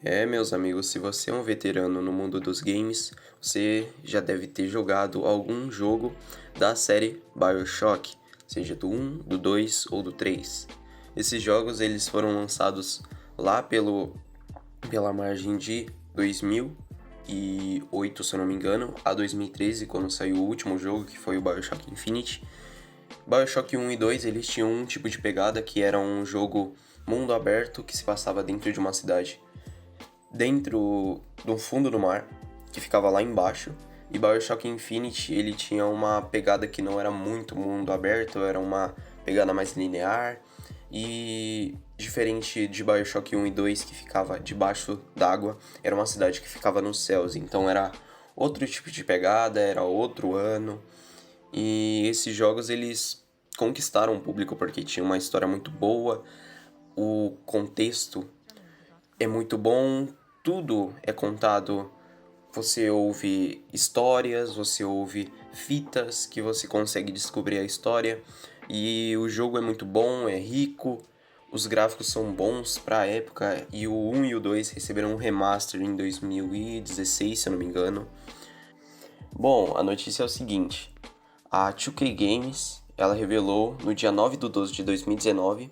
Meus amigos, se você é um veterano no mundo dos games, você já deve ter jogado algum jogo da série BioShock, seja do 1, do 2 ou do 3. Esses jogos eles foram lançados lá pela margem de 2008, se eu não me engano, a 2013, quando saiu o último jogo, que foi o BioShock Infinite. BioShock 1 e 2, eles tinham um tipo de pegada que era um jogo mundo aberto que se passava dentro de uma cidade dentro do fundo do mar, que ficava lá embaixo. E BioShock Infinite, ele tinha uma pegada que não era muito mundo aberto, era uma pegada mais linear. E diferente de BioShock 1 e 2, que ficava debaixo d'água, era uma cidade que ficava nos céus. Então era outro tipo de pegada, era outro ano. E esses jogos, eles conquistaram o público porque tinha uma história muito boa, o contexto é muito bom, tudo é contado. Você ouve histórias, você ouve fitas que você consegue descobrir a história. E o jogo é muito bom, é rico, os gráficos são bons para a época. E o 1 e o 2 receberam um remaster em 2016, se eu não me engano. Bom, a notícia é o seguinte: a 2K Games, ela revelou no dia 9 de 12 de 2019,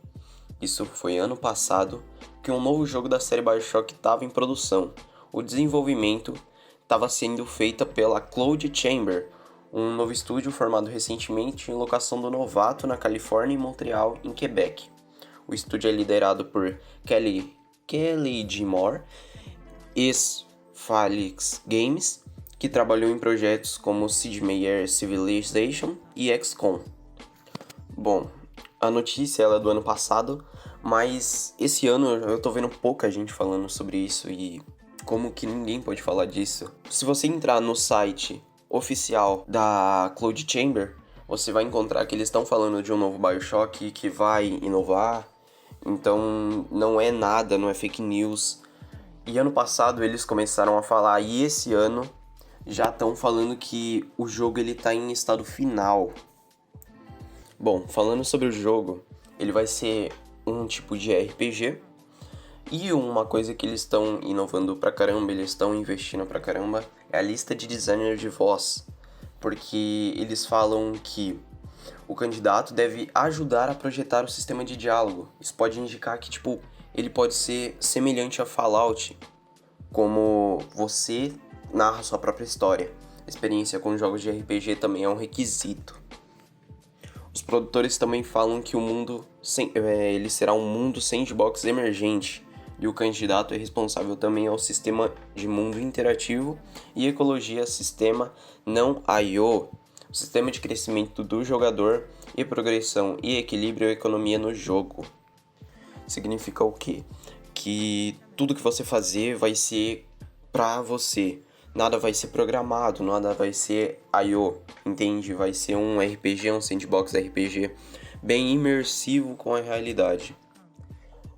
isso foi ano passado, que um novo jogo da série BioShock estava em produção. O desenvolvimento estava sendo feito pela Cloud Chamber, um novo estúdio formado recentemente em locação do Novato, na Califórnia, e Montreal, em Quebec. O estúdio é liderado por Kelly G. Moore, ex-Phalanx Games, que trabalhou em projetos como Sid Meier Civilization e XCOM. Bom, a notícia ela é do ano passado, mas esse ano eu tô vendo pouca gente falando sobre isso e como que ninguém pode falar disso. Se você entrar no site oficial da Cloud Chamber, você vai encontrar que eles estão falando de um novo BioShock que vai inovar. Então não é nada, não é fake news. E ano passado eles começaram a falar, e esse ano já estão falando que o jogo ele tá em estado final. Bom, falando sobre o jogo, ele vai ser um tipo de RPG. E uma coisa que eles estão inovando pra caramba, eles estão investindo pra caramba, é a lista de designer de voz. Porque eles falam que o candidato deve ajudar a projetar o sistema de diálogo. Isso pode indicar que, tipo, ele pode ser semelhante a Fallout, como você narra sua própria história. A experiência com jogos de RPG também é um requisito. Os produtores também falam que o mundo ele será um mundo sandbox emergente, e o candidato é responsável também ao sistema de mundo interativo e ecologia sistema não IO, o sistema de crescimento do jogador e progressão e equilíbrio e economia no jogo. Significa o quê? Que tudo que você fazer vai ser pra você. Nada vai ser programado, nada vai ser I/O, entende? Vai ser um RPG, um sandbox RPG bem imersivo com a realidade.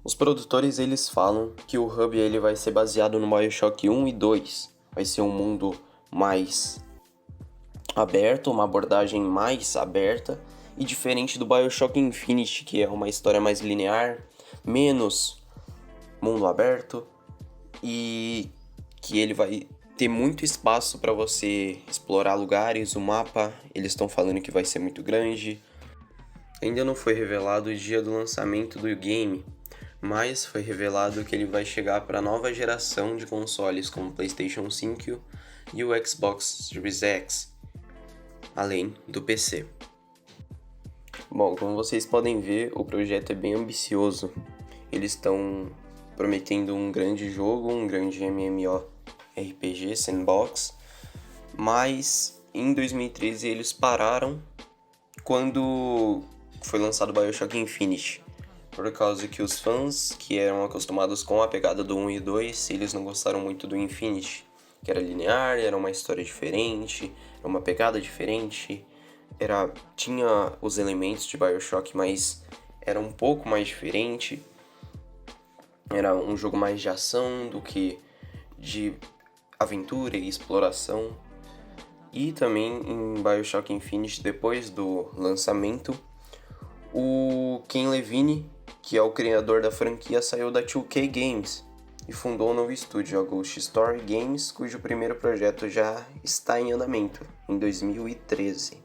Os produtores eles falam que o hub ele vai ser baseado no BioShock 1 e 2. Vai ser um mundo mais aberto, uma abordagem mais aberta e diferente do BioShock Infinite, que é uma história mais linear, menos mundo aberto e que ele vai ter muito espaço para você explorar lugares. O mapa, eles estão falando que vai ser muito grande. Ainda não foi revelado o dia do lançamento do game, mas foi revelado que ele vai chegar para a nova geração de consoles como o PlayStation 5 e o Xbox Series X, além do PC. Bom, como vocês podem ver, o projeto é bem ambicioso. Eles estão prometendo um grande jogo, um grande MMORPG sandbox, mas em 2013 eles pararam quando foi lançado BioShock Infinite, por causa que os fãs que eram acostumados com a pegada do 1 e 2, eles não gostaram muito do Infinite, que era linear, era uma história diferente, era uma pegada diferente, tinha os elementos de BioShock, mas era um pouco mais diferente. Era um jogo mais de ação do que de aventura e exploração. E também em BioShock Infinite, depois do lançamento, o Ken Levine, que é o criador da franquia, saiu da 2K Games. e fundou um novo estúdio, a Ghost Story Games, cujo primeiro projeto já está em andamento, em 2013.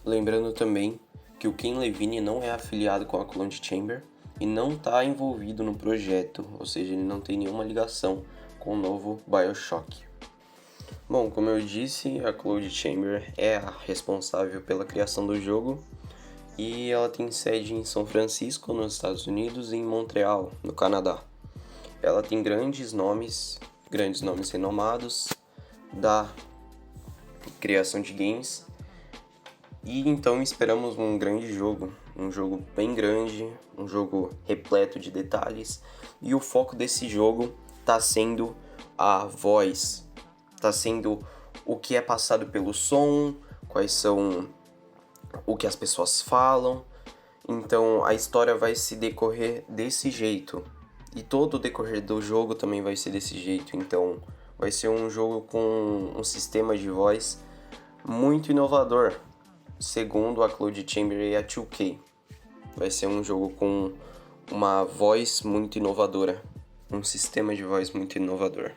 Lembrando também que o Ken Levine não é afiliado com a Cloud Chamber e não está envolvido no projeto, ou seja, ele não tem nenhuma ligação com o novo BioShock. Bom, como eu disse, a Cloud Chamber é a responsável pela criação do jogo e ela tem sede em São Francisco, nos Estados Unidos, e em Montreal, no Canadá. Ela tem grandes nomes renomados da criação de games, e então esperamos um grande jogo, um jogo bem grande, um jogo repleto de detalhes, e o foco desse jogo está sendo a voz, está sendo o que é passado pelo som, quais são o que as pessoas falam. Então a história vai se decorrer desse jeito, e todo o decorrer do jogo também vai ser desse jeito. Então vai ser um jogo com um sistema de voz muito inovador, segundo a Cloud Chamber e a 2K. Vai ser um jogo com uma voz muito inovadora, um sistema de voz muito inovador.